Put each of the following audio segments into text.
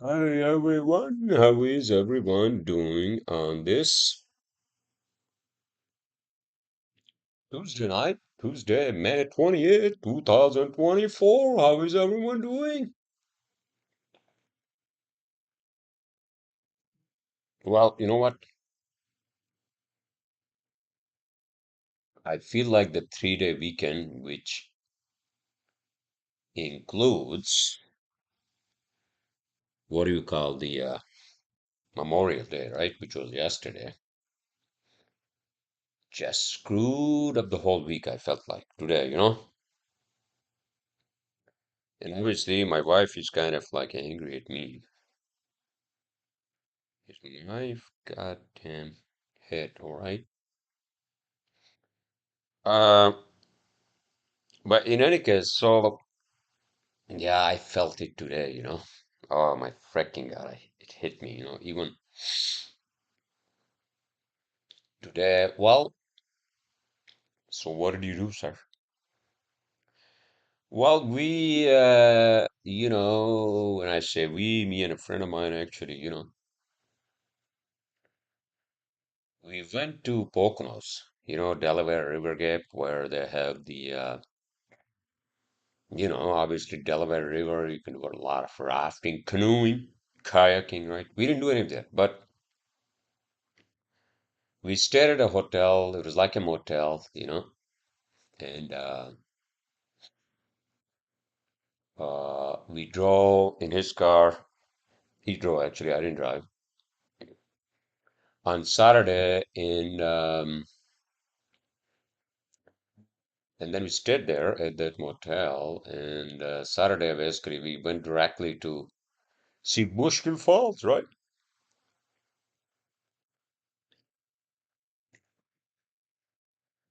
Hi everyone, how is everyone doing on this Tuesday night, Tuesday, May 28th, 2024? How is everyone doing? Well, you know what? I feel like the 3-day weekend, which includes what do you call the Memorial Day, right? Which was yesterday, just screwed up the whole week, I felt like today. And obviously, my wife is kind of like angry at me. It's my goddamn head, all right? Uh, but in any case, so yeah, I felt it today. Oh my freaking God, it hit me, even today. Well, so what did you do, sir? Well, when I say we, me and a friend of mine actually, we went to Poconos, Delaware River Gap, where they have obviously Delaware River, you can do a lot of rafting, canoeing, kayaking, right? We didn't do any of that, but we stayed at a hotel. It was like a motel, and we drove in his car. He drove actually. I didn't drive. On Saturday, and then we stayed there at that motel. And Saturday, basically, we went directly to see Bushkill Falls, right?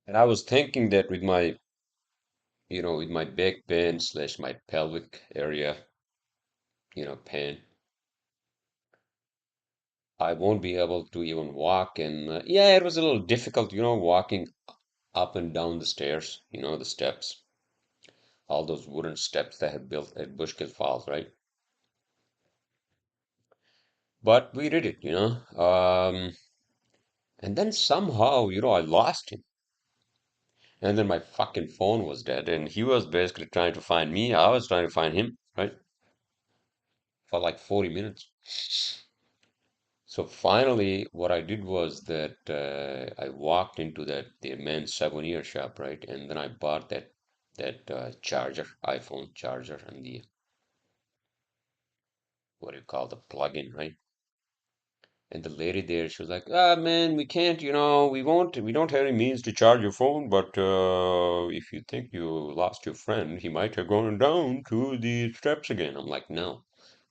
And I was thinking that with my back pain slash my pelvic area, pain, I won't be able to even walk. And yeah, it was a little difficult, walking up and down the stairs, the steps, all those wooden steps they have built at Bushkill Falls, right? But we did it. And then somehow, I lost him. And then my fucking phone was dead, and he was basically trying to find me. I was trying to find him, right? For like 40 minutes. So finally, what I did was that I walked into the men's souvenir shop, right? And then I bought that charger, iPhone charger, and the what do you call the plug-in, right? And the lady there, she was like, "Ah, man, we can't, we don't have any means to charge your phone, but if you think you lost your friend, he might have gone down to the steps again." I'm like, "No,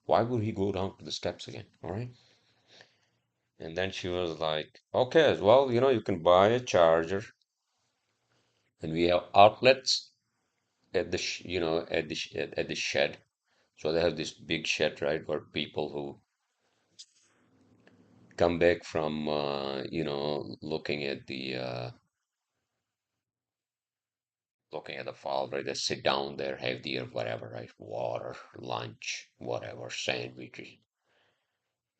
why would he go down to the steps again?" All right. And then she was like, "Okay, as well, you can buy a charger, and we have outlets at the at the shed. So they have this big shed, right, where people who come back from looking at the fall, right? They sit down there, have their whatever, right? Water, lunch, whatever, sandwiches.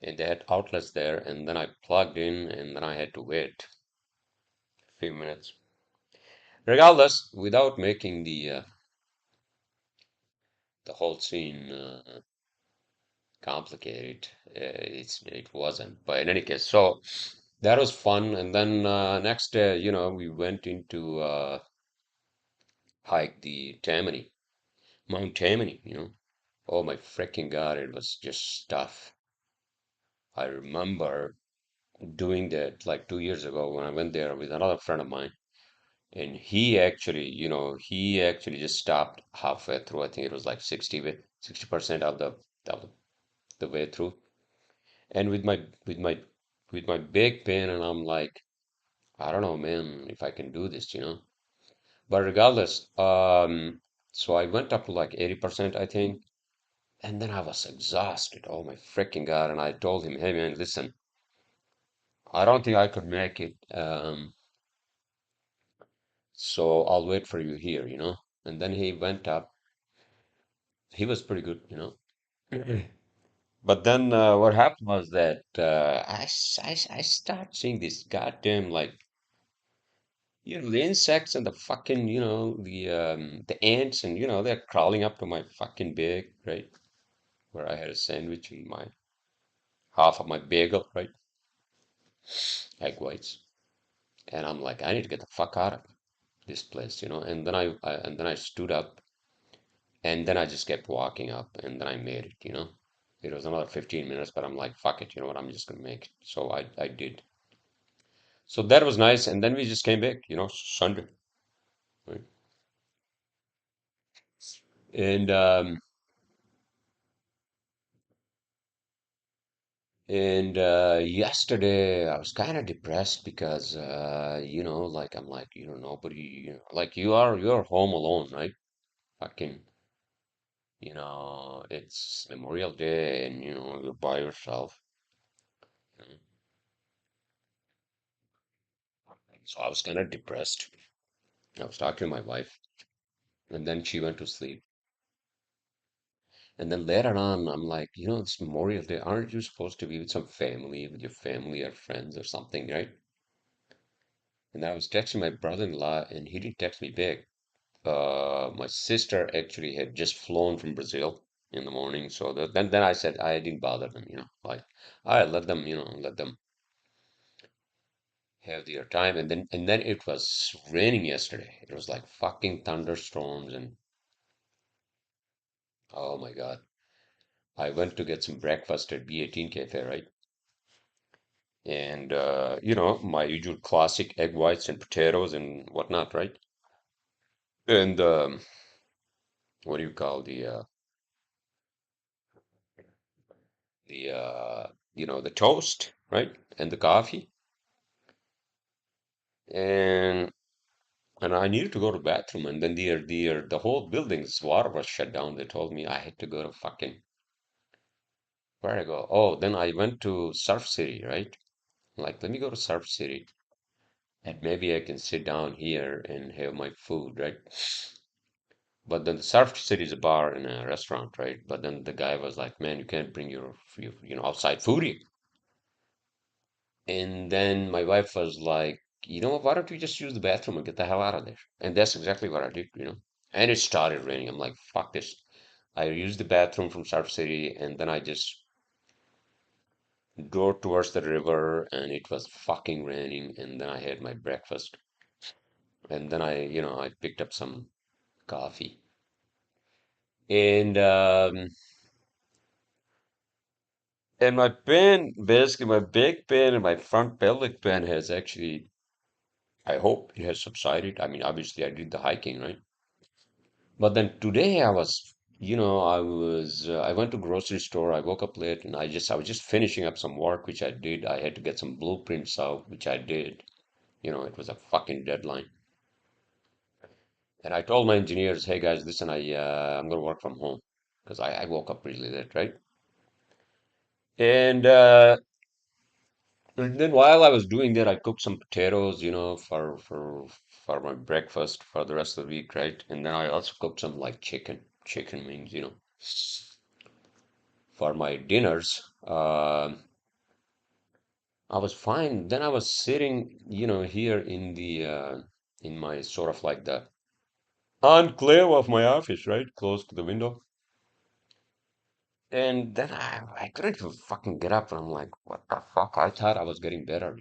And they had outlets there, and then I plugged in, and then I had to wait a few minutes. Regardless, without making the whole scene complicated, it wasn't. But in any case, so that was fun. And then next day, we went into hike the Tammany, Mount Tammany. Oh my freaking God, it was just tough. I remember doing that like 2 years ago when I went there with another friend of mine, and he actually just stopped halfway through. I think it was like 60% of the way through, and with my back pain, and I'm like, I don't know, man, if I can do this. But regardless, so I went up to like 80%, I think, and then I was exhausted. Oh my freaking God! And I told him, hey man, listen, I don't think I could make it. So I'll wait for you here. And then he went up. He was pretty good. But then what happened was that I start seeing this goddamn like the insects and the fucking the ants and they're crawling up to my fucking bag, right, where I had a sandwich and my half of my bagel, right, egg whites, and I'm like, I need to get the fuck out of this place, and then I stood up and then I just kept walking up and then I made it. It was another 15 minutes, but I'm like, fuck it, you know what? I'm just gonna make it. So I did. So that was nice, and then we just came back, Sunday, right? And yesterday I was kind of depressed because like I'm like, nobody, like you're home alone, right? Fucking, it's Memorial Day and you're by yourself. you know. So I was kind of depressed. I was talking to my wife, and then she went to sleep. And then later on, I'm like, it's Memorial Day. Aren't you supposed to be with some family, with your family or friends or something, right? And I was texting my brother-in-law, and he didn't text me back. My sister actually had just flown from Brazil in the morning, so then I said I didn't bother them, like I let them, let them have their time. And then it was raining yesterday. It was like fucking thunderstorms, and oh my God. I went to get some breakfast at B18 Cafe, right? And my usual classic egg whites and potatoes and whatnot, right? And what do you call the toast, right? And the coffee. And I needed to go to the bathroom, and then the whole building's water was shut down. They told me I had to go to fucking where I go. Oh, then I went to Surf City, right? Like, let me go to Surf City, and maybe I can sit down here and have my food, right? But then the Surf City is a bar and a restaurant, right? But then the guy was like, "Man, you can't bring your outside food here." And then my wife was like, why don't we just use the bathroom and get the hell out of there? And that's exactly what I did. And it started raining. I'm like, fuck this. I used the bathroom from Surf City, and then I just drove towards the river, and it was fucking raining. And then I had my breakfast, and then I picked up some coffee. And my pain, basically my back pain and my front pelvic pain has actually, I hope it has subsided. I mean, obviously I did the hiking, right? But then today I went to grocery store. I woke up late and I was just finishing up some work, which I did. I had to get some blueprints out, which I did. It was a fucking deadline. And I told my engineers, hey guys, listen, I'm gonna work from home because I woke up really late, right? And then while I was doing that, I cooked some potatoes, for my breakfast for the rest of the week, right? And then I also cooked some like chicken wings, for my dinners. I was fine. Then I was sitting, here in my sort of like the enclave of my office, right, close to the window. And then I couldn't even fucking get up, and I'm like, what the fuck? I thought I was getting better.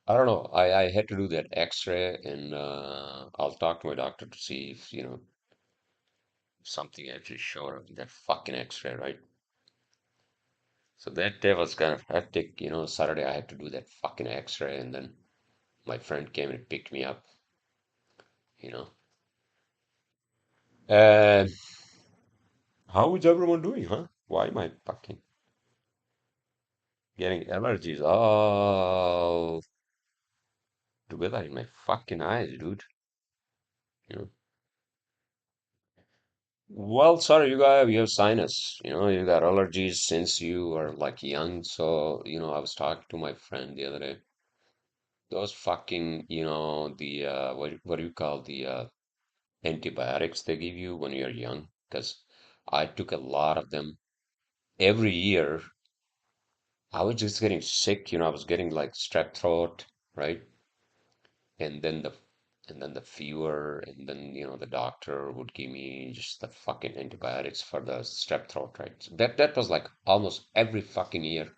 I don't know. I had to do that X-ray, and I'll talk to my doctor to see if something actually showed up in that fucking X-ray, right? So that day was kind of hectic. Saturday I had to do that fucking X-ray, and then my friend came and picked me up. You know. Uh, how is everyone doing, huh? Why am I fucking getting allergies all together in my fucking eyes, dude? You know. Well, sorry, you have sinus. You got allergies since you were like young. So, I was talking to my friend the other day. Those fucking, what do you call the antibiotics they give you when you're young? Because I took a lot of them. every year I was just getting sick, I was getting like strep throat, right? And then the fever, and then the doctor would give me just the fucking antibiotics for the strep throat, right? So that was like almost every fucking year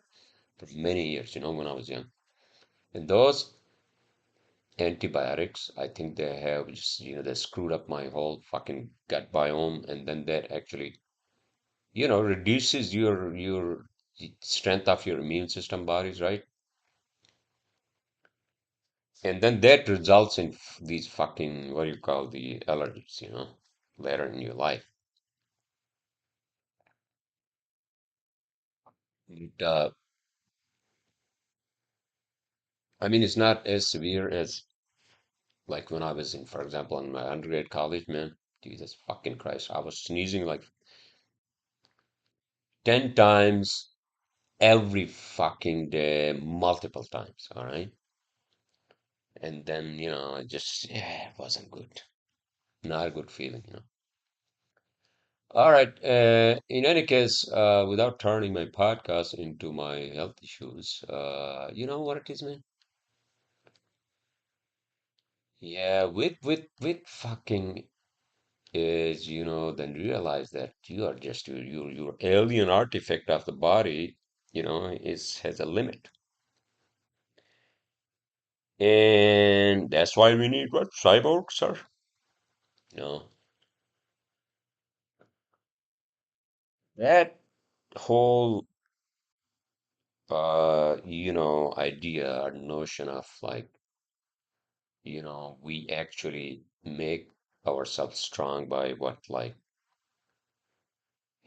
for many years, when I was young. And those antibiotics, I think they have just, they screwed up my whole fucking gut biome, and then that actually, reduces your strength of your immune system bodies, right? And then that results in these fucking, what do you call the allergies, later in your life. And, I mean, it's not as severe as like when I was in, for example, in my undergrad college, man. Jesus fucking Christ, I was sneezing like 10 times every fucking day, multiple times, all right? And then, it just, yeah, it wasn't good. Not a good feeling. All right. In any case, without turning my podcast into my health issues, you know what it is, man? Yeah, with fucking is, then realize that you are just your alien artifact of the body, is has a limit. And that's why we need what? Cyborgs, sir? You know, that whole idea or notion of like, we actually make ourselves strong by what, like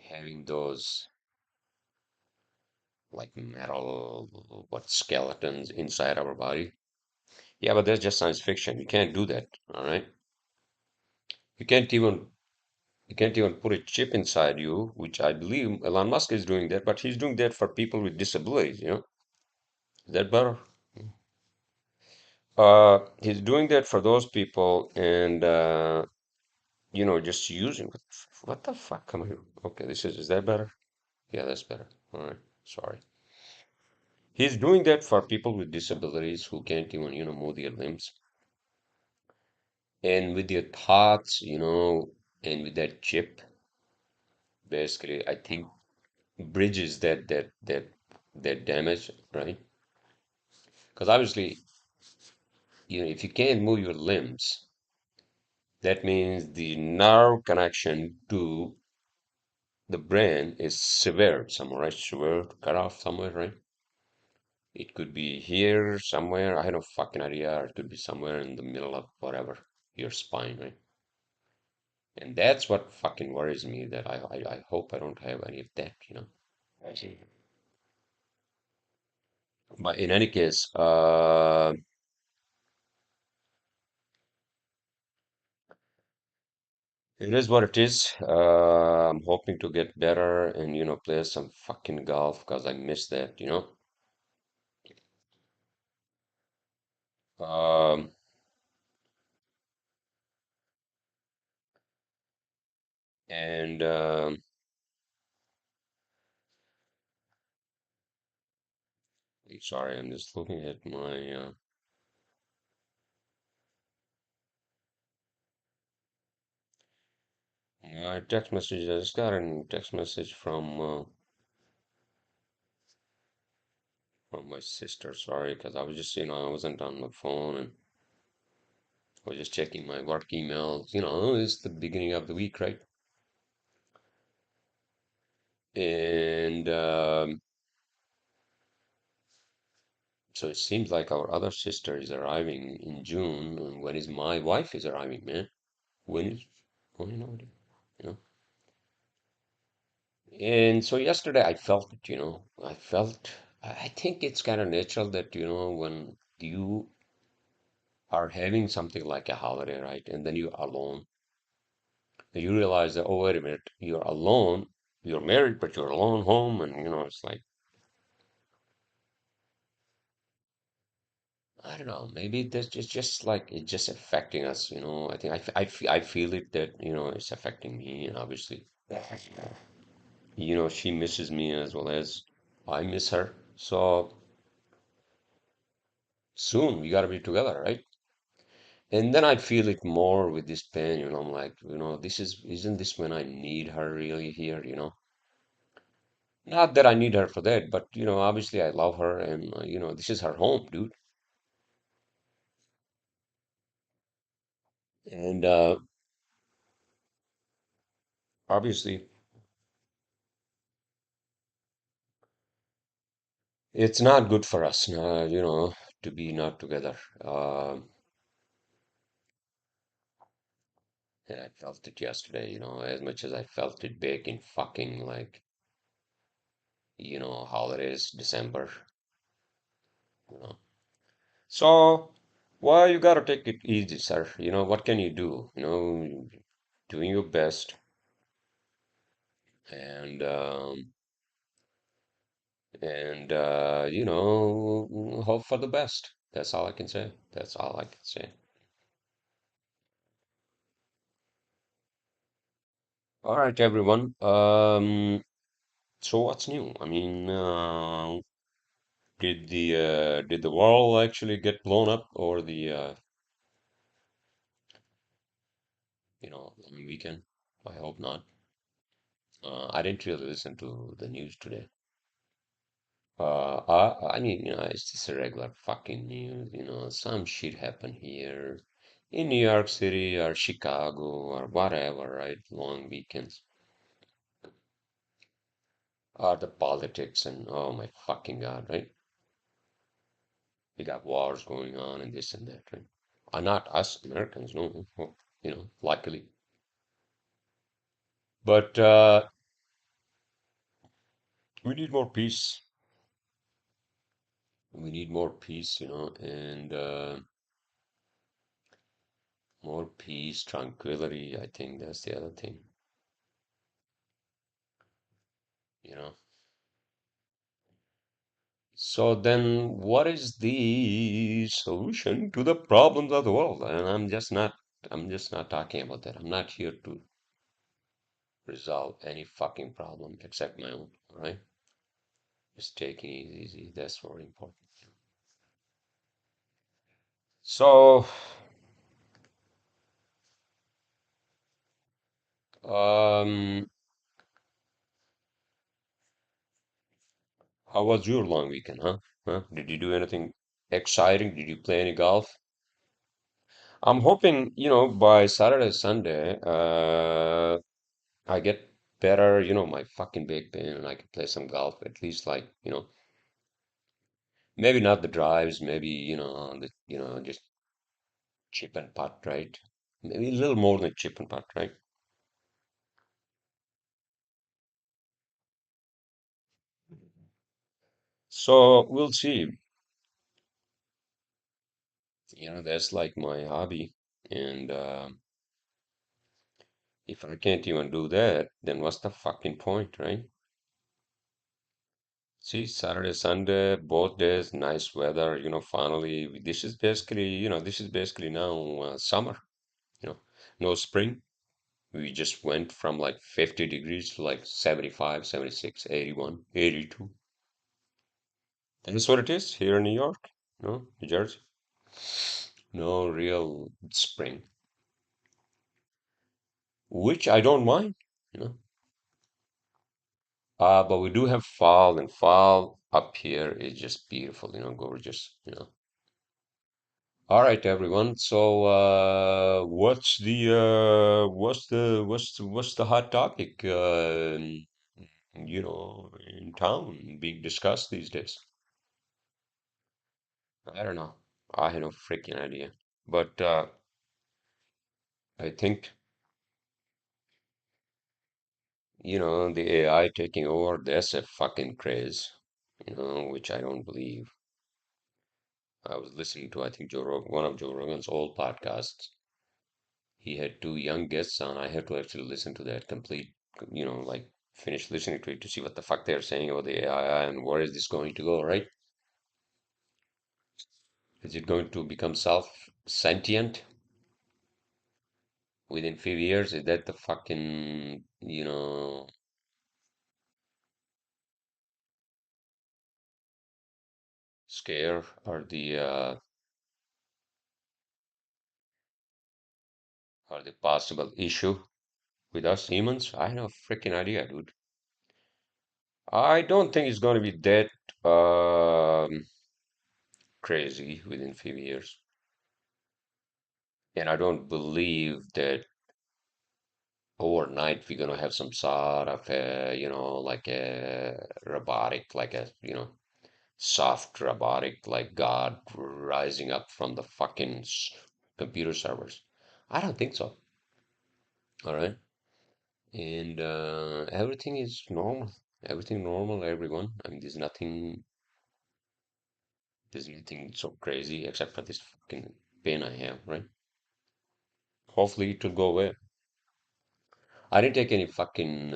having those like metal what skeletons inside our body. Yeah, but that's just science fiction. You can't do that, all right? You can't even you can't even put a chip inside you, which I believe Elon Musk is doing that, but he's doing that for people with disabilities. Is that better? He's doing that for those people, and just using what the fuck? Come here. Okay, is that better? Yeah, that's better. All right. Sorry. He's doing that for people with disabilities who can't even, move their limbs. And with their thoughts, and with that chip, basically, I think bridges that damage, right? Because obviously, if you can't move your limbs, that means the nerve connection to the brain is severed somewhere, right? Severed, cut off somewhere, right? It could be here somewhere. I have no fucking idea. Or it could be somewhere in the middle of whatever, your spine, right? And that's what fucking worries me that I hope I don't have any of that. I see. But in any case, it is what it is. I'm hoping to get better and, play some fucking golf because I miss that. Um, and sorry, I'm just looking at my text message. I just got a text message from my sister. Sorry, because I was just, I wasn't on the phone and I was just checking my work emails. It's the beginning of the week, right? And so it seems like our other sister is arriving in June. And when is my wife is arriving, man? When is, oh, you know. And so yesterday I felt it, I think it's kind of natural that, when you are having something like a holiday, right? And then you're alone, and you realize that, oh, wait a minute, you're alone, you're married, but you're alone home. And, it's like, I don't know, maybe that's just like it's just affecting us, I think I feel it that, it's affecting me, and obviously. She misses me as well as I miss her. So soon we gotta be together, right? And then I feel it more with this pain, I'm like, isn't this when I need her really here? Not that I need her for that, but obviously I love her and this is her home, dude. And obviously it's not good for us, to be not together. And I felt it yesterday, as much as I felt it back in fucking like, holidays, December, you know. So, why you gotta take it easy, sir? What can you do? Doing your best and hope for the best. That's all I can say. That's all I can say. All right, everyone. So what's new? I mean, did the wall actually get blown up or the long weekend? I hope not. I didn't really listen to the news today. I mean, it's just a regular fucking news. Some shit happened here in New York City or Chicago or whatever, right? Long weekends. Or the politics and oh my fucking God, right? We got wars going on and this and that, right? Not us Americans, no, well, luckily. But we need more peace. We need more peace, and more peace, tranquility. I think that's the other thing, you know. So then, what is the solution to the problems of the world? And I'm just not talking about that. I'm not here to resolve any fucking problem except my own, all right? Just taking it easy. That's very important. So, um, how was your long weekend, huh? Huh? Did you do anything exciting? Did you play any golf? I'm hoping, by Saturday, Sunday, I get better, my fucking back pain, and I can play some golf, at least like, maybe not the drives, maybe, just chip and putt, right? Maybe a little more than chip and putt, right? So we'll see. That's like my hobby. And if I can't even do that, then what's the fucking point, right? See, Saturday, Sunday, both days, nice weather, finally, this is basically now summer, no spring. We just went from like 50 degrees to like 75, 76, 81, 82. That's what it is here in New York, no, New Jersey. No real spring, which I don't mind, you know. But we do have fall, and fall up here is just beautiful, gorgeous. All right, everyone. So, what's the hot topic, in town being discussed these days? I don't know. I have no freaking idea. But I think, the AI taking over, that's a fucking craze, which I don't believe. I was listening to, I think, one of Joe Rogan's old podcasts. He had two young guests on. I had to actually listen to that complete, like finish listening to it to see what the fuck they're saying about the AI and where is this going to go, right? Is it going to become self-sentient within few years? Is that the fucking, scare or the possible issue with us humans? I have no freaking idea, dude. I don't think it's going to be that crazy within few years, and I don't believe that overnight we're gonna have some sort of a, like a robotic, like a, soft robotic, like God rising up from the fucking computer servers. I don't think so. All right. And everything is normal. Everything normal, everyone. I mean, there's nothing so crazy except for this fucking pain I have, right? Hopefully it will go away. I didn't take any fucking,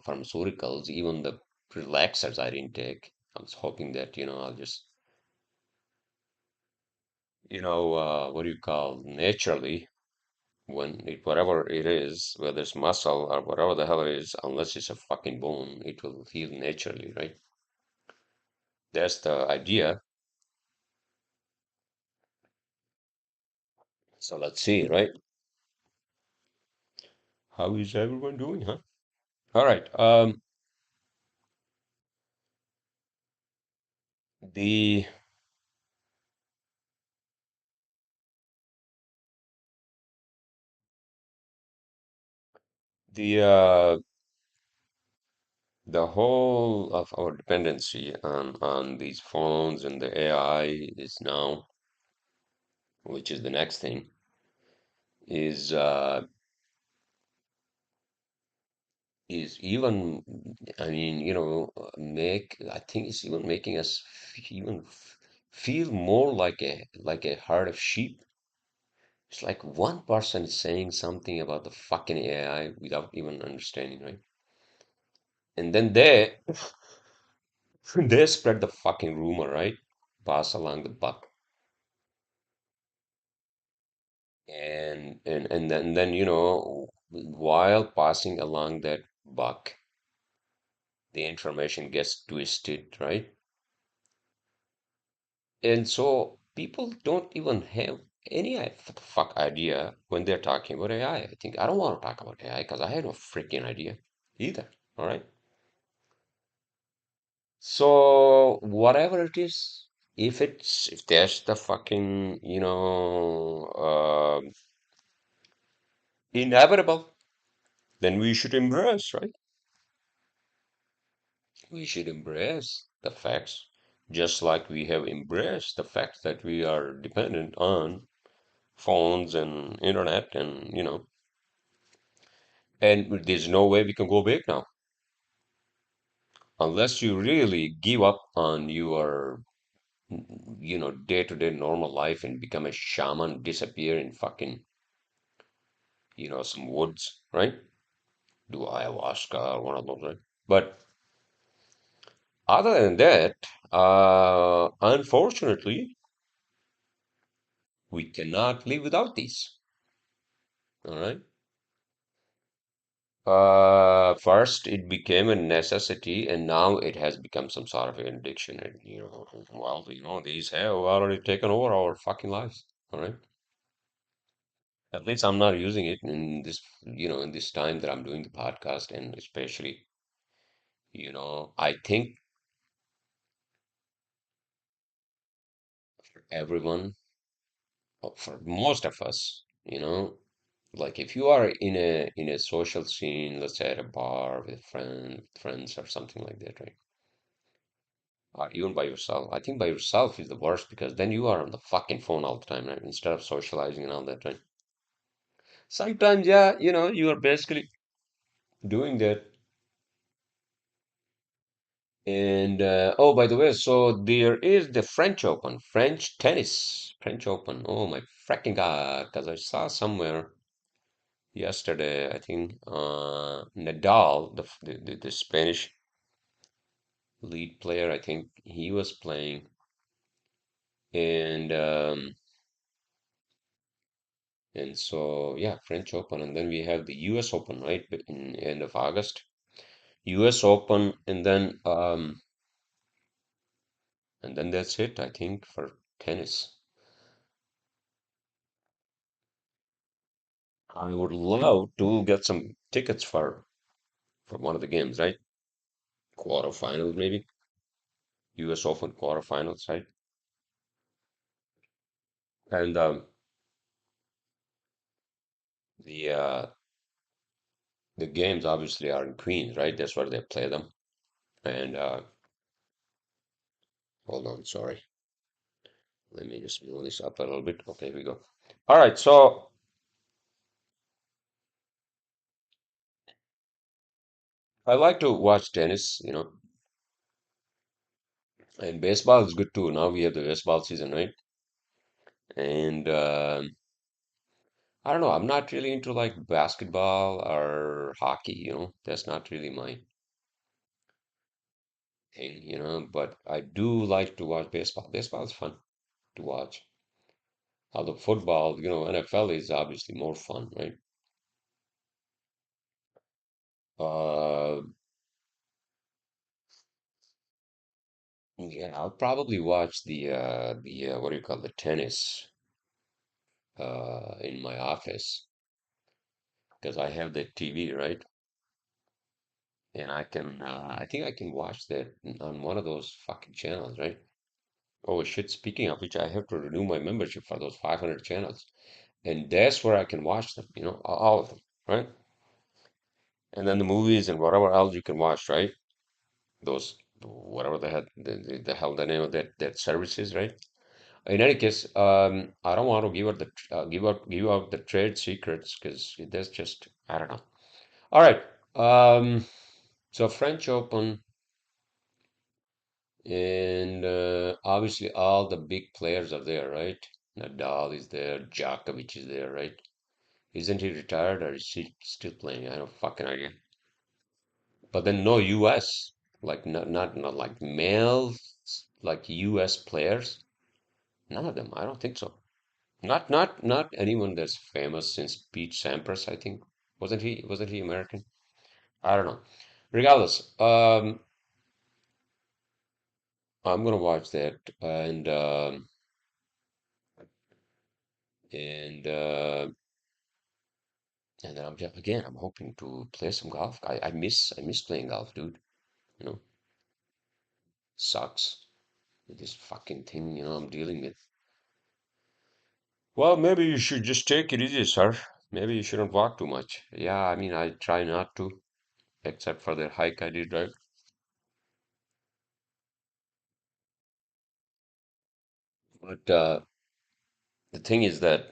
pharmaceuticals, even the relaxers I didn't take. I was hoping that, I'll just, what do you call, naturally, whatever it is, whether it's muscle or whatever the hell it is, unless it's a fucking bone, it will heal naturally, right? That's the idea. So let's see, right? How is everyone doing, huh? All right. The the uh the whole of our dependency on these phones and the AI is now, which is the next thing, is even, I mean, I think it's even making us feel more like a herd of sheep. It's like one person is saying something about the fucking AI without even understanding, right? And then they spread the fucking rumor, right? Pass along the buck. And then while passing along that buck, the information gets twisted, right? And so people don't even have any fuck idea when they're talking about AI. I think I don't want to talk about AI because I have no freaking idea either. All right. So whatever it is, if there's the fucking inevitable, then we should embrace, right? We should embrace the facts, just like we have embraced the fact that we are dependent on phones and internet and there's no way we can go back now unless you really give up on your day-to-day normal life and become a shaman, disappear in fucking some woods, right? Do ayahuasca or one of those, right? But other than that, unfortunately, we cannot live without these. All right. First, it became a necessity, and now it has become some sort of an addiction. And well, these have already taken over our fucking lives. All right. At least I'm not using it in this time that I'm doing the podcast, and especially, I think for everyone, for most of us, like if you are in a social scene, let's say at a bar with friends or something like that, right? Or even by yourself. I think by yourself is the worst because then you are on the fucking phone all the time, right? Instead of socializing and all that, right? Sometimes, yeah, you are basically doing that. And oh, by the way, so there is the French Open, French tennis, French Open. Oh my freaking God, because I saw somewhere yesterday, I think Nadal, the Spanish lead player, I think he was playing, and so yeah, French Open, and then we have the U.S. Open, right, in end of August. U.S. Open, and then And then that's it, I think, for tennis. I would love to get some tickets for one of the games, right? Quarterfinals, maybe. US Open quarterfinals, right? And the uh, the games obviously are in Queens, right? That's where they play them. And hold on, sorry. Let me just move this up a little bit. Okay, here we go. All right, so I like to watch tennis, and baseball is good too. Now we have the baseball season, right? And I don't know, I'm not really into like basketball or hockey, That's not really my thing, but I do like to watch baseball. Baseball is fun to watch. Although football, NFL is obviously more fun, right? Uh, yeah, I'll probably watch the what do you call the tennis in my office because I have the TV, right? And I think I can watch that on one of those fucking channels, right? Oh shit, speaking of which, I have to renew my membership for those 500 channels. And that's where I can watch them, all of them, right? And then the movies and whatever else you can watch, right? Those, whatever they had, the hell the name of that service is, right? In any case, I don't want to give out the trade secrets because that's just, I don't know. All right. Um, so French Open, and obviously all the big players are there, right? Nadal is there, Djokovic is there, right? Isn't he retired or is he still playing? I don't fucking idea. But then no US, like not like males, like US players. None of them. I don't think so. Not anyone that's famous since Pete Sampras, I think. Wasn't he American? I don't know. Regardless, I'm gonna watch that and and then I'm hoping to play some golf. I miss playing golf, dude. You know, sucks with this fucking thing, I'm dealing with. Well, maybe you should just take it easy, sir. Maybe you shouldn't walk too much. Yeah, I mean, I try not to, except for the hike I did, right? But the thing is that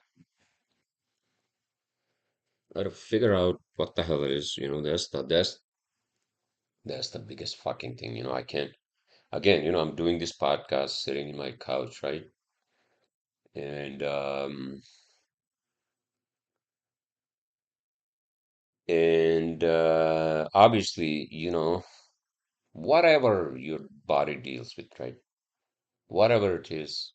I gotta figure out what the hell it is. That's the biggest fucking thing. I can't. Again, I'm doing this podcast sitting in my couch, right? And obviously, whatever your body deals with, right? Whatever it is,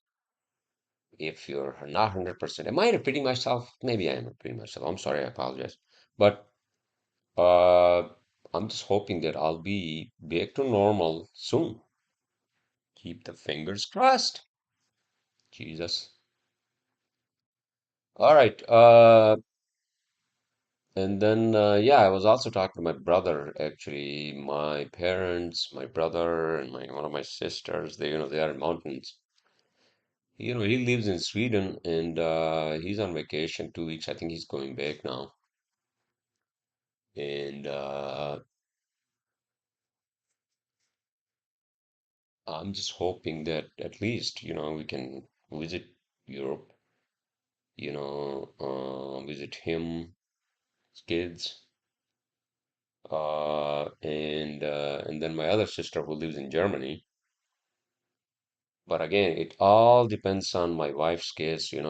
if you're not 100%, am I repeating myself? Maybe I am repeating myself. I'm sorry, I apologize. But uh, I'm just hoping that I'll be back to normal soon. Keep the fingers crossed. Jesus. All right. And then, yeah, I was also talking to my brother, actually. My parents, my brother, and one of my sisters, they are in mountains. He lives in Sweden and he's on vacation 2 weeks. I think he's going back now. And I'm just hoping that at least, we can visit Europe, visit him, his kids, and then my other sister who lives in Germany. But again, it all depends on my wife's case, and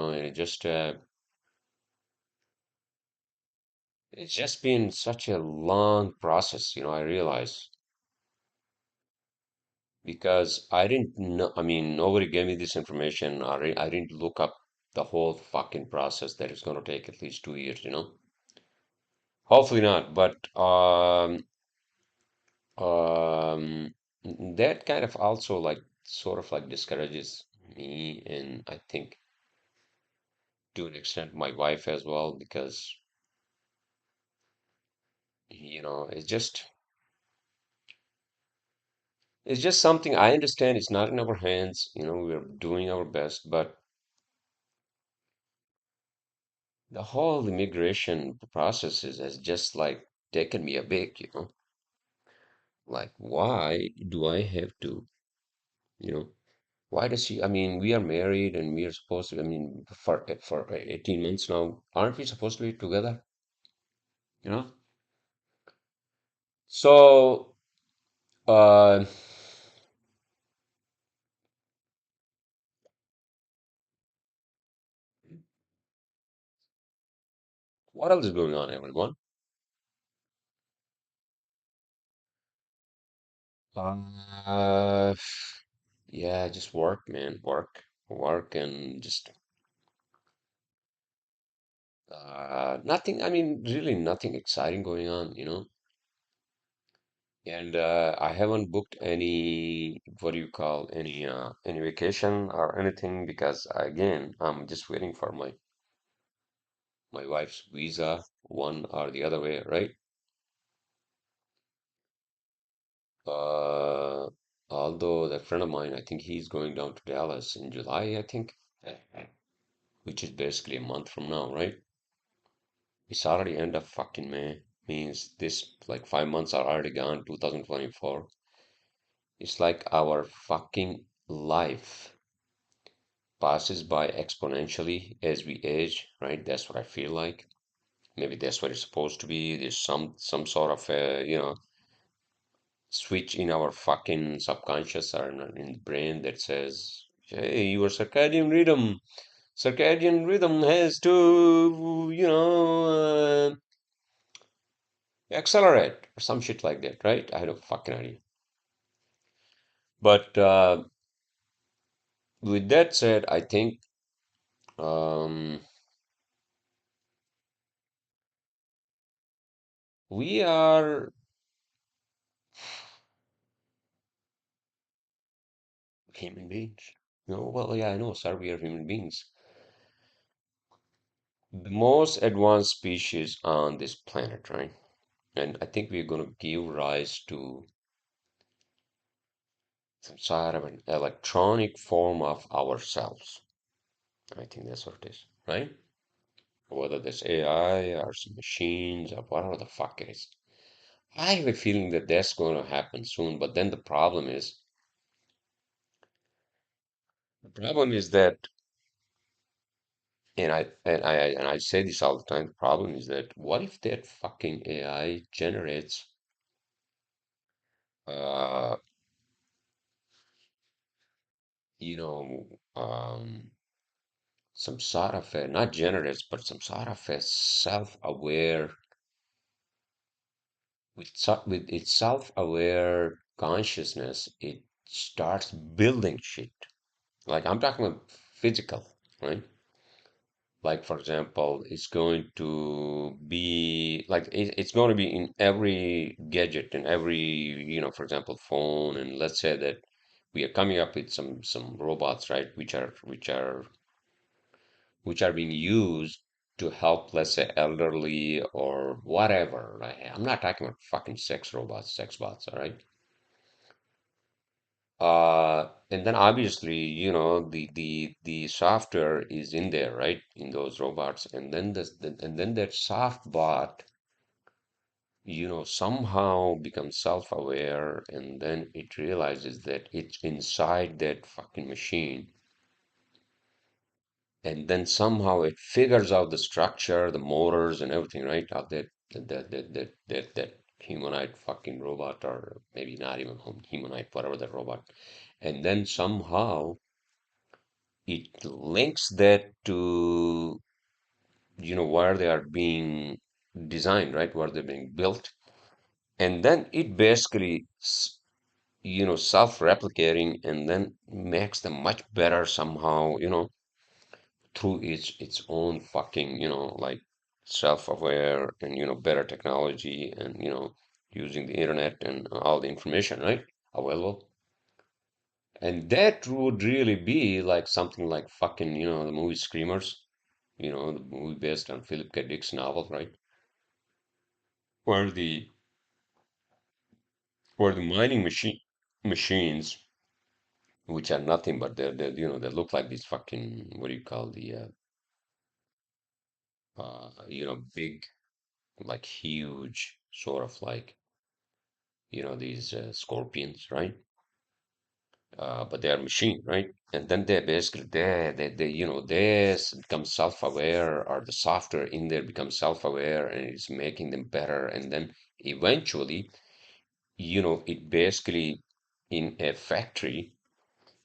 it's just been such a long process, I realize. Because I didn't know, I mean, nobody gave me this information. I didn't look up the whole fucking process that is going to take at least 2 years, Hopefully not, but um, that kind of also like sort of like discourages me, and I think to an extent my wife as well, because it's just something. I understand it's not in our hands, we're doing our best, but the whole immigration process has just like taken me aback, like why do I have to, you know why does she, I mean, we are married and we are supposed to, I mean, for 18 months now, aren't we supposed to be together, you know so uh what else is going on, everyone? uh yeah, just work, man, work, and just nothing, I mean, really nothing exciting going on, and I haven't booked any, what do you call, any vacation or anything, because again, I'm just waiting for my wife's visa, one or the other way, right? Uh, Although that friend of mine, I think he's going down to Dallas in July, I think, which is basically a month from now, right? It's already end of fucking May, means this like 5 months are already gone, 2024. It's like our fucking life passes by exponentially as we age, right? That's what I feel like. Maybe that's what it's supposed to be. There's some sort of switch in our fucking subconscious or in the brain that says, "Hey, your circadian rhythm has to, accelerate," or some shit like that, right? I had a fucking idea. But with that said, I think um, we are human beings. No, well, yeah, I know, sir, we are human beings. The most advanced species on this planet, right? And I think we're going to give rise to some sort of an electronic form of ourselves. I think that's what it is, right? Whether that's AI or some machines or whatever the fuck it is. I have a feeling that that's going to happen soon, but then the problem is that, and I say this all the time, the problem is that what if that fucking AI generates uh you know some sort of a, not generates, but some sort of a self-aware, with its self-aware consciousness, it starts building shit. Like I'm talking about physical, right? Like for example, it's going to be like it's going to be in every gadget, in every, for example, phone. And let's say that we are coming up with some robots, right, which are being used to help, let's say, elderly or whatever, right? I'm not talking about fucking sex robots, sex bots, all right? And then obviously, the software is in there, right, in those robots, and then that soft bot, somehow becomes self-aware, and then it realizes that it's inside that fucking machine, and then somehow it figures out the structure, the motors, and everything, right? Of that humanoid fucking robot, or maybe not even humanoid, whatever that robot, and then somehow it links that to, where they are being designed, right? Where they're being built, and then it basically, self-replicating, and then makes them much better somehow, through its own fucking, like self-aware, and better technology, and using the internet and all the information, right, available. And that would really be like something like fucking, the movie Screamers, the movie based on Philip K. Dick's novel, right? Where the where the mining machines, which are nothing but they look like these fucking, what do you call the big, like huge, sort of like, these scorpions, right? But they are machine, right? And then they basically they become self-aware, or the software in there becomes self-aware, and it's making them better. And then eventually, it basically, in a factory,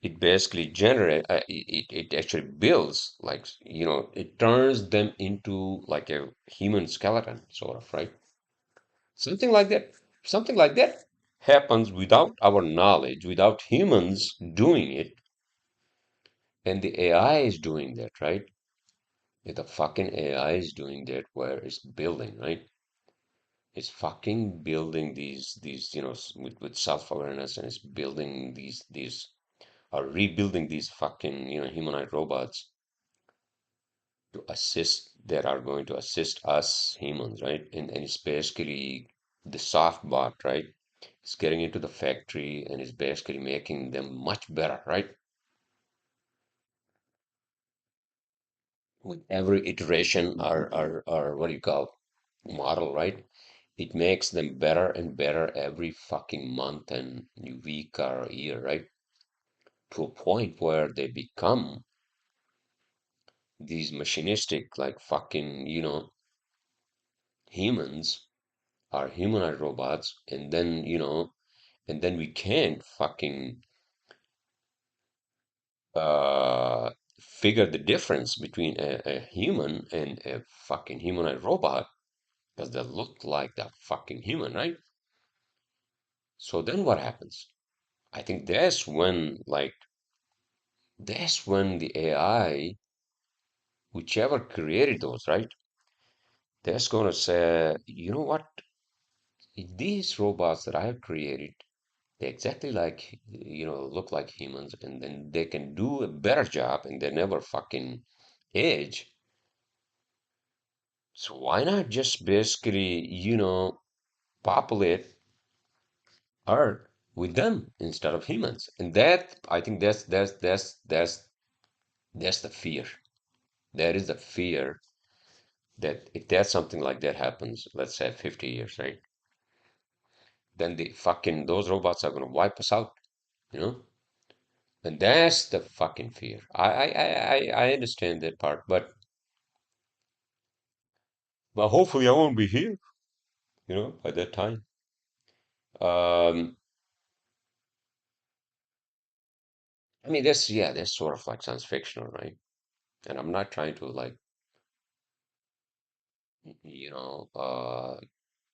it basically it actually builds, like, it turns them into like a human skeleton, sort of, right? Something like that. Something like that happens without our knowledge, without humans doing it, and the AI is doing that, right? The fucking AI is doing that, where it's building, right? It's fucking building these with self-awareness, and it's building these are rebuilding these fucking humanoid robots to assist that are going to assist us humans, right? And it's basically the soft bot, right? It's getting into the factory, and it's basically making them much better, right? With every iteration, or what do you call, model, right? It makes them better and better every fucking month and week or year, right? To a point where they become these machinistic, like fucking, humans, are humanoid robots, and then we can't fucking uh figure the difference between a human and a fucking humanoid robot, because they look like that fucking human, right? So then what happens? I think that's when the AI, whichever created those, right? That's gonna say, you know what? These robots that I have created, they exactly like, look like humans, and then they can do a better job, and they never fucking age. So why not just basically, populate Earth with them instead of humans? And that, I think that's the fear. That is the fear, that if there's something like that happens, let's say 50 years, right? Then the fucking those robots are gonna wipe us out, you know? And that's the fucking fear. I understand that part, but hopefully I won't be here, by that time. Um, I mean, that's sort of like science fictional, right? And I'm not trying to like, you know, uh,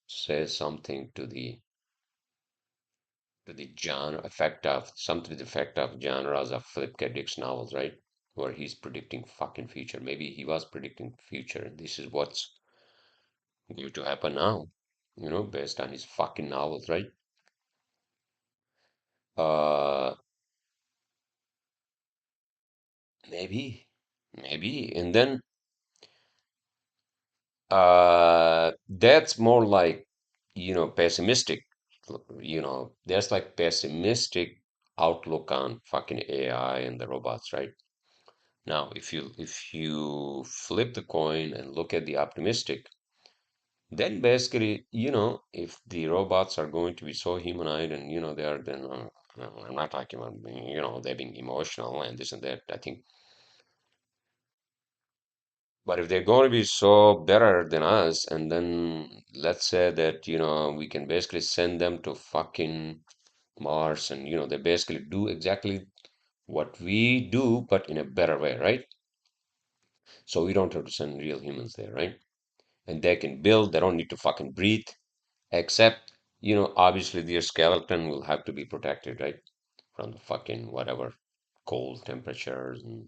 say something to the genre effect of something to the effect of genres of Philip K. Dick's novels, right? Where he's predicting fucking future. Maybe he was predicting future. This is what's going to happen now, based on his fucking novels, right? Uh, maybe, maybe, and then that's more like, pessimistic. There's like pessimistic outlook on fucking AI and the robots, right? Now, if you flip the coin and look at the optimistic, then basically, if the robots are going to be so humanoid, and they are, then I'm not talking about they being emotional and this and that. I think, but if they're going to be so better than us, and then let's say that we can basically send them to fucking Mars, and they basically do exactly what we do, but in a better way, right? So we don't have to send real humans there, right? And they can build, they don't need to fucking breathe, except, obviously their skeleton will have to be protected, right? From the fucking whatever cold temperatures, and,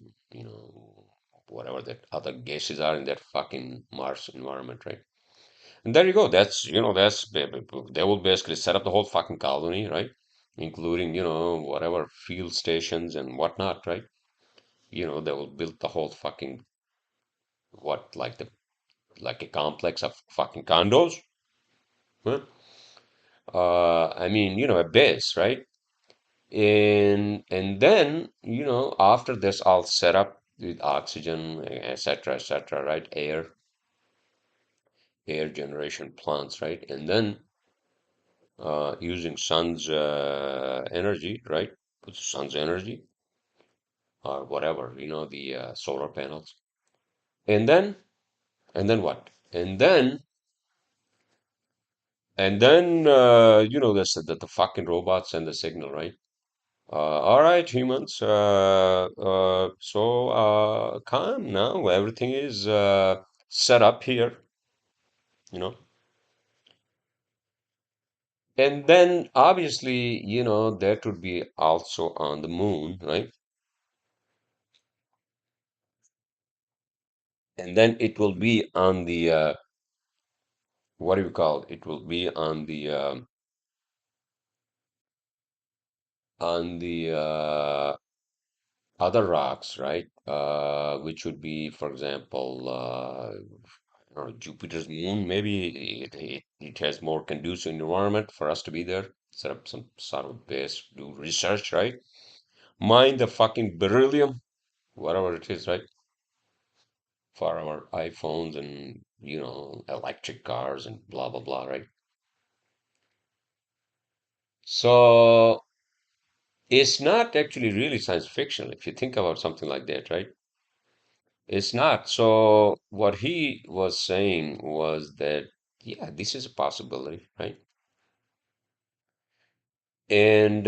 whatever that other gases are in that fucking Mars environment, right? And there you go. They will basically set up the whole fucking colony, right? including, whatever field stations and whatnot, right? They will build the whole fucking what, like a complex of fucking condos, huh? I mean, a base, right? And then, after this all set up with oxygen, et cetera, right? Air generation plants, right? And then using sun's energy, right? With sun's energy or whatever, the solar panels. And then, and then what? And then the fucking robots send the signal, right? All right, humans. Calm now. Everything is set up here, you know. And then obviously, that would be also on the moon, right? And then it will be on the what do you call it? It will be on the other rocks, right? Which would be, for example, or Jupiter's moon. Maybe it has more conducive environment for us to be there. Set up some sort of base, do research, right? Mine the fucking beryllium, whatever it is, right? For our iPhones and, electric cars and blah, blah, blah, right? So it's not actually really science fiction if you think about something like that, right? It's not. So what he was saying was that, yeah, this is a possibility, right? And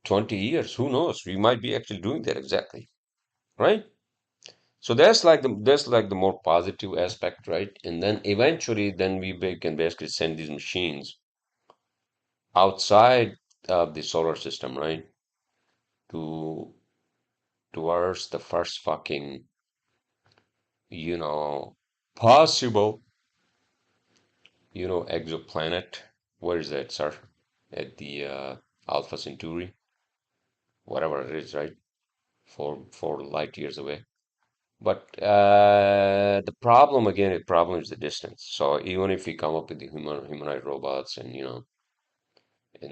20 years, who knows? We might be actually doing that exactly, right? So that's like the more positive aspect, right? And then eventually, then can basically send these machines outside of the solar system, right? To towards the first fucking, you know, possible, exoplanet. Where is that, sir? At the Alpha Centauri, whatever it is, right? Four light years away. But the problem is the distance. So even if we come up with the humanoid robots and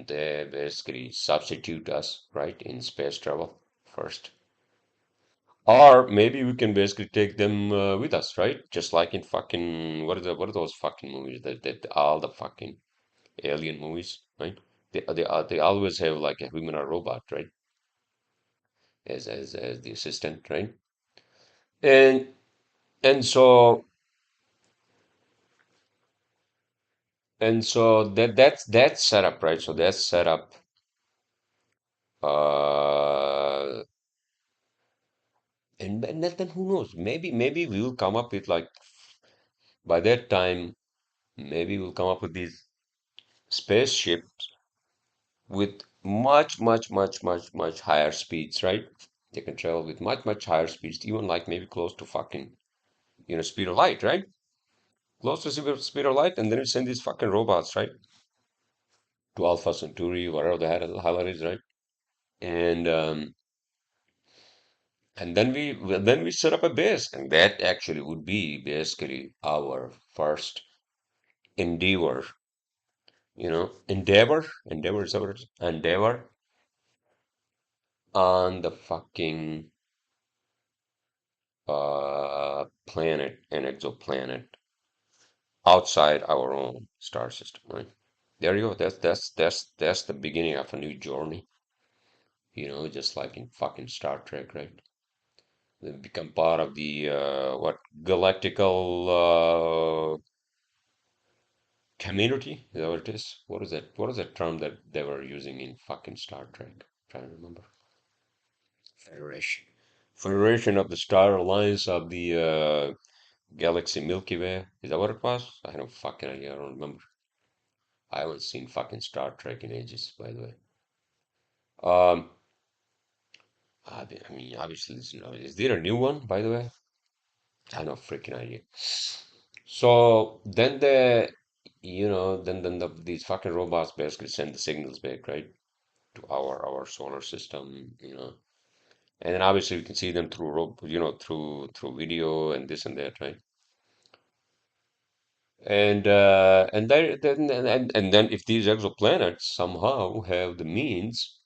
they basically substitute us, right, in space travel first. Or maybe we can basically take them with us, right? Just like in fucking what are those fucking movies that all the fucking alien movies, right? They always have like a humanoid robot, right? As the assistant, right? And and so that's set up, right? So that's set up. Uh, and then who knows? Maybe we will come up with like by that time, maybe we'll come up with these spaceships with much higher speeds, right? They can travel with much higher speeds, even like maybe close to fucking, speed of light, right? Close to speed of light, and then we send these fucking robots, right? To Alpha Centauri, whatever the hell it is, right? And and then we set up a base, and that actually would be basically our first endeavor, endeavor is that what it is? Endeavor on the fucking planet and exoplanet outside our own star system, right? There you go. That's the beginning of a new journey, just like in fucking Star Trek, right? They become part of the what galactical community. Is that what it is? What is that? What is that term that they were using in fucking Star Trek? Trying to remember. Federation. Federation of the Star Alliance of the Galaxy Milky Way. Is that what it was? I don't fucking idea. I don't remember. I haven't seen fucking Star Trek in ages, by the way. Um, I mean, obviously, is there a new one, by the way? I have no freaking idea. So then these fucking robots basically send the signals back, right, to our solar system, and then obviously we can see them through through video and this and that, right? And then if these exoplanets somehow have the means,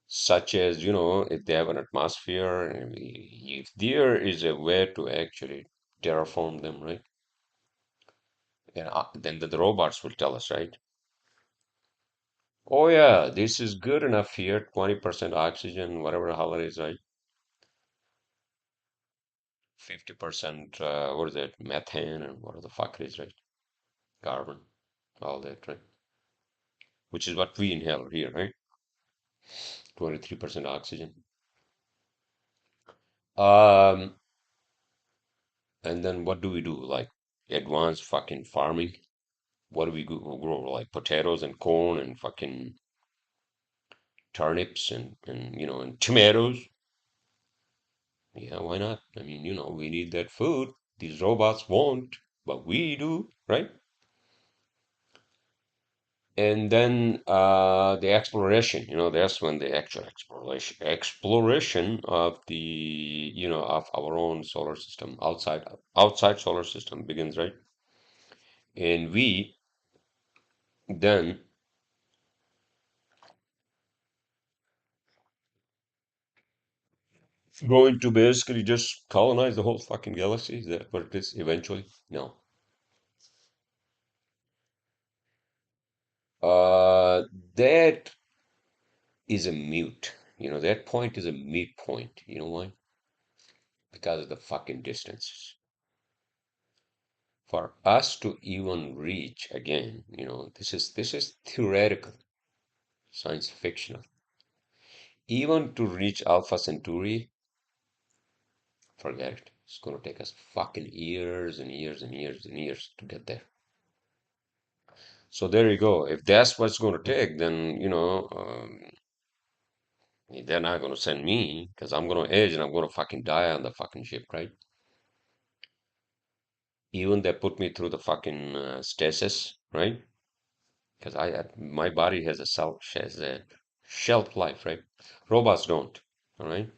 such as, if they have an atmosphere, and if there is a way to actually terraform them, right? And then the robots will tell us, right? Oh yeah, this is good enough here, 20% oxygen, whatever the hell it is, right? 50%, what is it, methane and whatever the fuck it is, right? Carbon, all that, right? Which is what we inhale here, right? 23% oxygen. Um, and then what do we do? Like advanced fucking farming? What do we grow? Like potatoes and corn and fucking turnips and tomatoes? Yeah, why not? I mean, we need that food. These robots won't, but we do, right? And then the exploration, that's when the actual exploration of of our own solar system, outside solar system begins, right? And we then going to basically just colonize the whole fucking galaxy. Is that what it is eventually? No. Uh, that is a mute. That point is a mute point. You know why? Because of the fucking distances. For us to even reach again, this is theoretical, science fictional. Even to reach Alpha Centauri, forget it. It's gonna take us fucking years and years and years and years to get there. So there you go. If that's what's gonna take, then they're not gonna send me because I'm gonna age and I'm gonna fucking die on the fucking ship, right? Even they put me through the fucking stasis, right? Because my body has a shelf life, right? Robots don't. All right.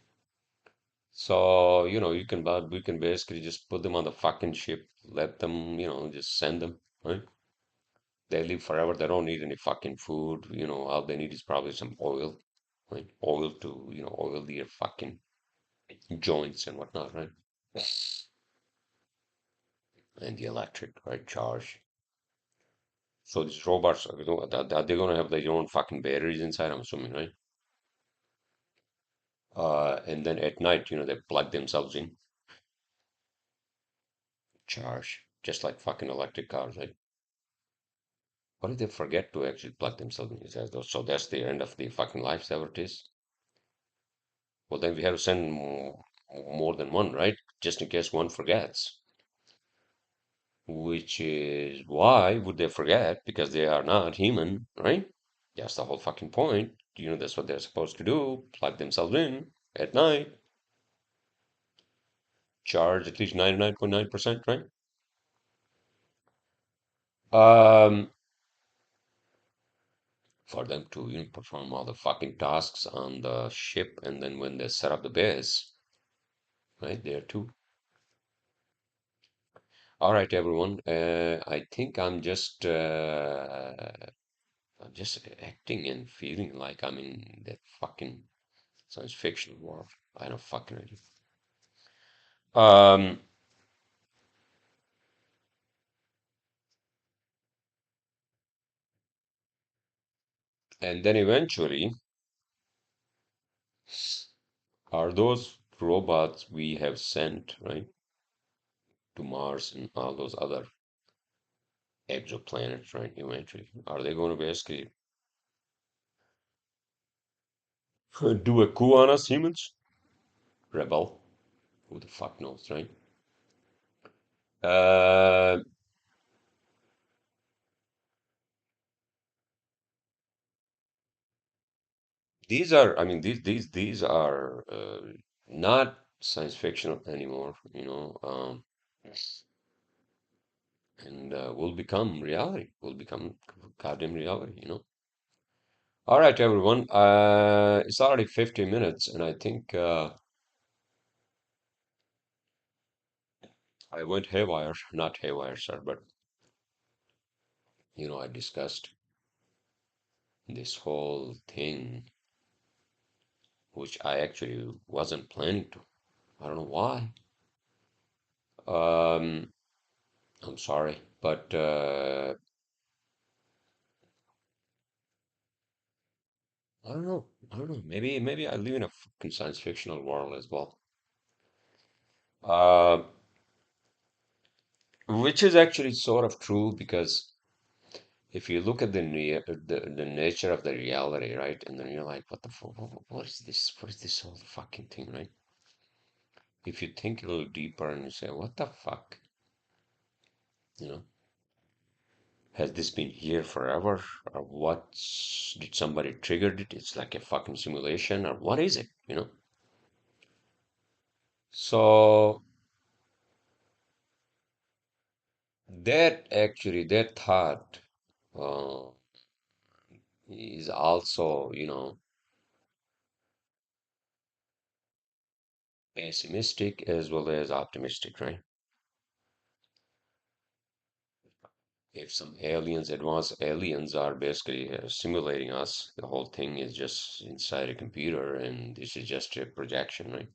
So, we can basically just put them on the fucking ship, let them, just send them, right? They live forever. They don't need any fucking food. All they need is probably some oil, right? Oil to, oil their fucking joints and whatnot, right? And the electric, right? Charge. So these robots, they're gonna have their own fucking batteries inside, I'm assuming, right? And then at night, they plug themselves in, charge, just like fucking electric cars, right? What if they forget to actually plug themselves in? So that's the end of the fucking life, whatever it is. Well, then we have to send more than one, right? Just in case one forgets. Which is why would they forget? Because they are not human, right? That's the whole fucking point. That's what they're supposed to do. Plug themselves in at night, charge at least 99.9%, right? Um, for them to perform all the fucking tasks on the ship, and then when they set up the base, right there too. All right, everyone. I think I'm just acting and feeling like I'm in that fucking science fiction world. I don't fucking idea. Um, and then eventually, are those robots we have sent, right, to Mars and all those other exoplanets, right? Eventually, are they going to basically do a coup on us humans? Rebel? Who the fuck knows, right? Uh, I mean, these are not science fiction anymore. and will become reality. Will become goddamn reality, you know. All right, everyone. It's already 50 minutes, and I think I went haywire. Not haywire, sir, but you know, I discussed this whole thing, which I actually wasn't planning to. I don't know why. Um, I'm sorry, but I don't know. I don't know. Maybe I live in a fucking science fictional world as well. Uh, which is actually sort of true because if you look at the nature of the reality, right, and then you're like, what the fuck? What is this? What is this whole fucking thing, right? If you think a little deeper and you say, what the fuck? You know, has this been here forever? Or what did somebody triggered it? It's like a fucking simulation, or what is it? You know? So that thought uh, is also, you know, pessimistic as well as optimistic, right? If some aliens, advanced aliens, are basically simulating us, the whole thing is just inside a computer, and this is just a projection, right?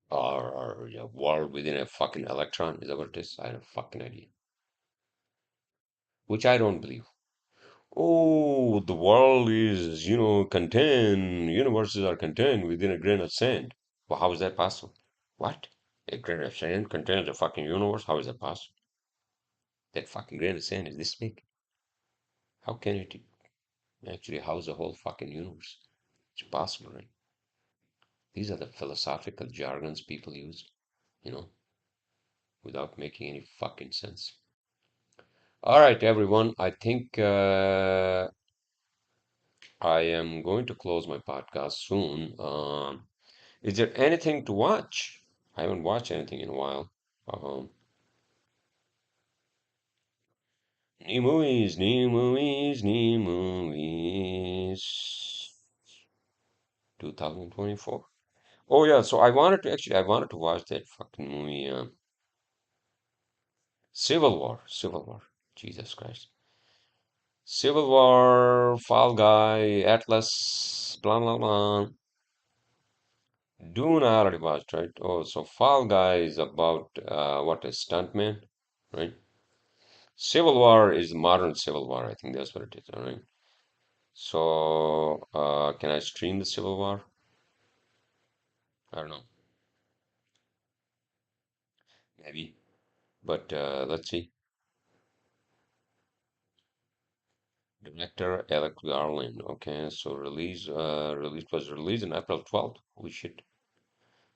Or a world within a fucking electron, is that what it is? I have a fucking idea. Which I don't believe. Oh, the world is, you know, contained, universes are contained within a grain of sand. Well, how is that possible? What? A grain of sand contains a fucking universe? How is that possible? That fucking grain of sand is this big. How can it actually house the whole fucking universe? It's possible, right? These are the philosophical jargons people use, you know, without making any fucking sense. All right, everyone. I think I am going to close my podcast soon. Is there anything to watch? I haven't watched anything in a while. Um, New movies, new movies, new movies. 2024. Oh yeah, so I wanted to watch that fucking movie, Civil War. Civil War. Jesus Christ. Civil War, Fall Guy, Atlas, blah blah blah. Dune I already watched, right? Oh, so Fall Guy is about what a stuntman, right? Civil War is modern Civil War. I think that's what it is, all right? So, can I stream the Civil War? I don't know, maybe. But let's see. Director Alec Garland. Okay, so release was released on April 12th. Holy shit.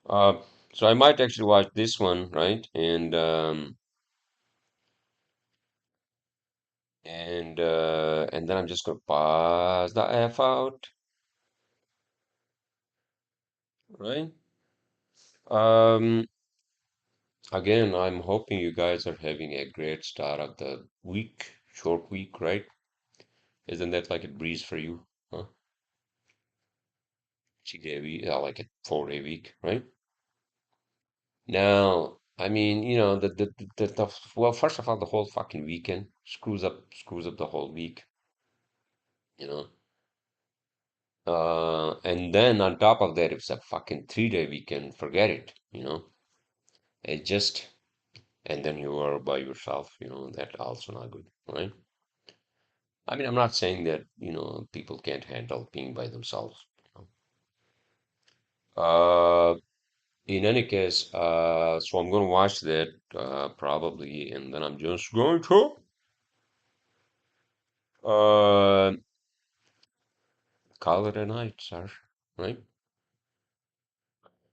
Uh, so I might actually watch this one, right? And then I'm just gonna pass the F out, right? Um, Again, I'm hoping you guys are having a great start of the week, short week, right? Isn't that like a breeze for you? Huh? 6 day week, like a 4 day week, right? Now, I mean, you know, well, first of all, the whole fucking weekend screws up the whole week, you know. And then on top of that, if it's a fucking 3 day weekend, forget it, you know. It just, and then you are by yourself, you know, that also not good, right? I mean, I'm not saying that, you know, people can't handle being by themselves. You know. In any case, so I'm going to watch that probably, and then I'm just going to uh, call it a night, sir. Right?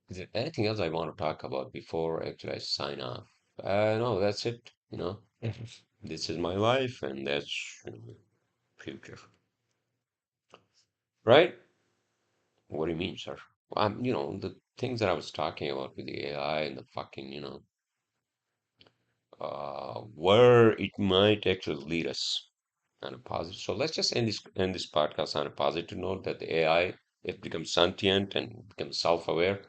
Is there anything else I want to talk about before actually I sign off? No, that's it. You know, this is my life, and that's you know, future. Right? What do you mean, sir? You know, the things that I was talking about with the AI and the fucking, you know. where it might actually lead us on a positive. So let's just end this podcast on a positive note that the AI, it becomes sentient and becomes self-aware.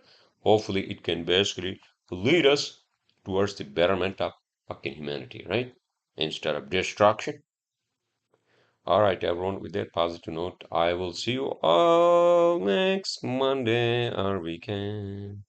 Hopefully, it can basically lead us towards the betterment of fucking humanity, right? Instead of destruction. All right, everyone. With that positive note, I will see you all next Monday or weekend.